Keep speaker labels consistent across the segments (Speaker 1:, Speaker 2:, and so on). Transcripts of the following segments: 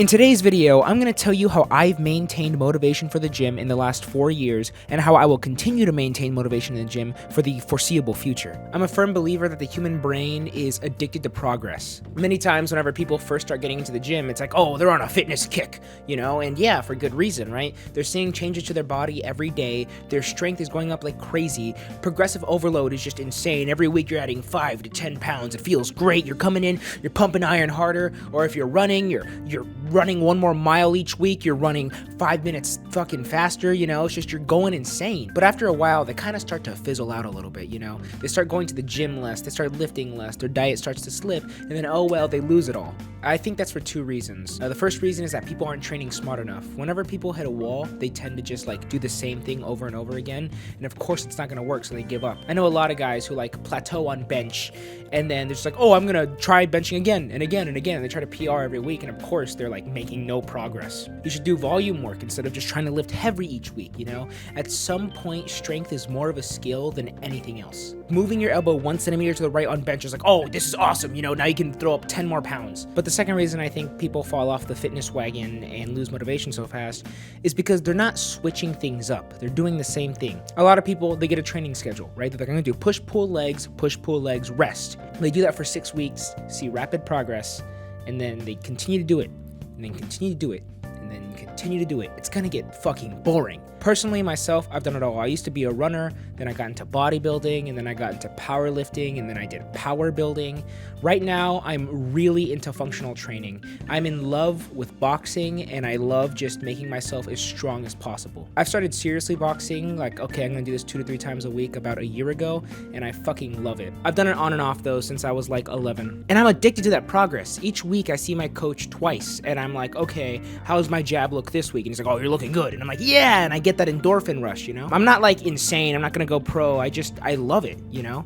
Speaker 1: In today's video, I'm going to tell you how I've maintained motivation for the gym in the last 4 years and how I will continue to maintain motivation in the gym for the foreseeable future. I'm a firm believer that the human brain is addicted to progress. Many times whenever people first start getting into the gym, it's like, oh, they're on a fitness kick, you know, and yeah, for good reason, right? They're seeing changes to their body every day. Their strength is going up like crazy. Progressive overload is just insane. Every week you're adding 5 to 10 pounds. It feels great. You're coming in, you're pumping iron harder, or if you're running, you're running 1 more mile each week, you're running 5 minutes fucking faster, you know, it's just you're going insane. But after a while, they kind of start to fizzle out a little bit, you know? They start going to the gym less, they start lifting less, their diet starts to slip, and then, oh well, they lose it all. I think that's for 2 reasons. The first reason is that people aren't training smart enough. Whenever people hit a wall, they tend to just like do the same thing over and over again, and of course it's not gonna work, so they give up. I know a lot of guys who like plateau on bench, and then they're just like, oh, I'm gonna try benching again and again and again, and they try to PR every week, and of course they're like making no progress. You should do volume work instead of just trying to lift heavy each week, you know? At some point, strength is more of a skill than anything else. Moving your elbow 1 centimeter to the right on bench is like, oh, this is awesome, you know, now you can throw up 10 more pounds. But the second reason I think people fall off the fitness wagon and lose motivation so fast is because they're not switching things up. They're doing the same thing. A lot of people, they get a training schedule, right? They're like, I'm gonna do push, pull, legs, rest. They do that for 6 weeks, see rapid progress, and then they continue to do it, and then continue to do it, and then continue to do it. It's gonna get fucking boring. Personally, myself, I've done it all. I used to be a runner, then I got into bodybuilding, and then I got into powerlifting, and then I did power building. Right now, I'm really into functional training. I'm in love with boxing, and I love just making myself as strong as possible. I've started seriously boxing, like, okay, I'm gonna do this 2 to 3 times a week about a year ago, and I fucking love it. I've done it on and off, though, since I was like 11. And I'm addicted to that progress. Each week, I see my coach twice, and I'm like, okay, how's my jab look this week? And he's like, oh, you're looking good. And I'm like, yeah, and I get that endorphin rush, you know? I'm not like insane, I'm not gonna go pro, I love it, you know?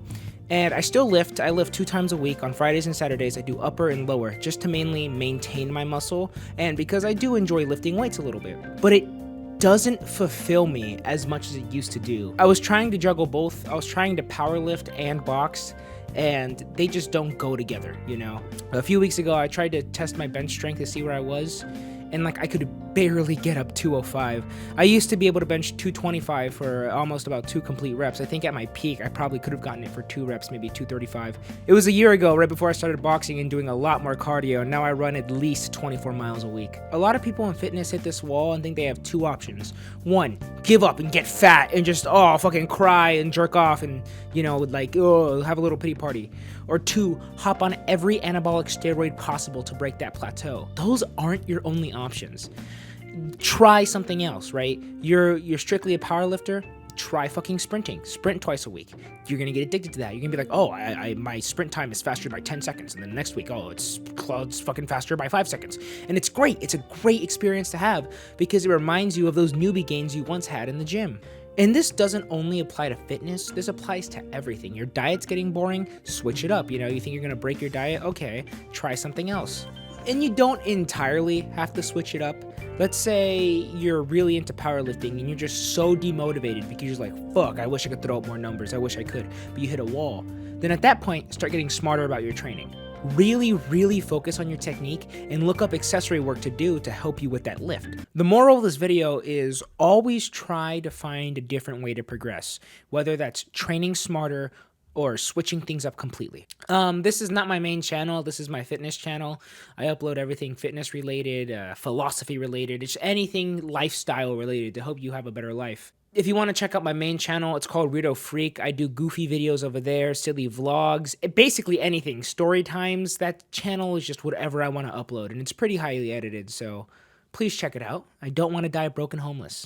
Speaker 1: And I still lift. I lift 2 times a week. On Fridays and Saturdays, I do upper and lower, just to mainly maintain my muscle, and because I do enjoy lifting weights a little bit. But it doesn't fulfill me as much as it used to do. I was trying to juggle both. I was trying to power lift and box, and they just don't go together, you know? A few weeks ago, I tried to test my bench strength to see where I was, and like I could barely get up 205. I used to be able to bench 225 for almost about 2 complete reps. I think at my peak, I probably could have gotten it for 2 reps, maybe 235. It was a year ago, right before I started boxing and doing a lot more cardio, and now I run at least 24 miles a week. A lot of people in fitness hit this wall and think they have 2 options. 1, give up and get fat and just, oh, fucking cry and jerk off and, you know, like, oh, have a little pity party. Or 2, hop on every anabolic steroid possible to break that plateau. Those aren't your only options. Try something else, right? You're strictly a power lifter. Try fucking sprinting. Sprint twice a week. You're gonna get addicted to that. You're gonna be like, oh, my sprint time is faster by 10 seconds, and then next week, oh, it's fucking faster by 5 seconds. And it's great. It's a great experience to have because it reminds you of those newbie gains you once had in the gym. And this doesn't only apply to fitness, this applies to everything. Your diet's getting boring, switch it up. You know, you think you're gonna break your diet? Okay, try something else. And you don't entirely have to switch it up. Let's say you're really into powerlifting and you're just so demotivated because you're like, fuck, I wish I could throw up more numbers, I wish I could, but you hit a wall. Then at that point, start getting smarter about your training. Really focus on your technique and look up accessory work to do to help you with that lift. The moral of this video is always try to find a different way to progress, whether that's training smarter or switching things up completely. This is not my main channel. This is my fitness channel. I upload everything fitness related, philosophy related, it's anything lifestyle related to help you have a better life. If you want to check out my main channel, it's called Weirdo Freak. I do goofy videos over there, silly vlogs, basically anything. Story times, that channel is just whatever I want to upload, and it's pretty highly edited, so please check it out. I don't want to die broken homeless.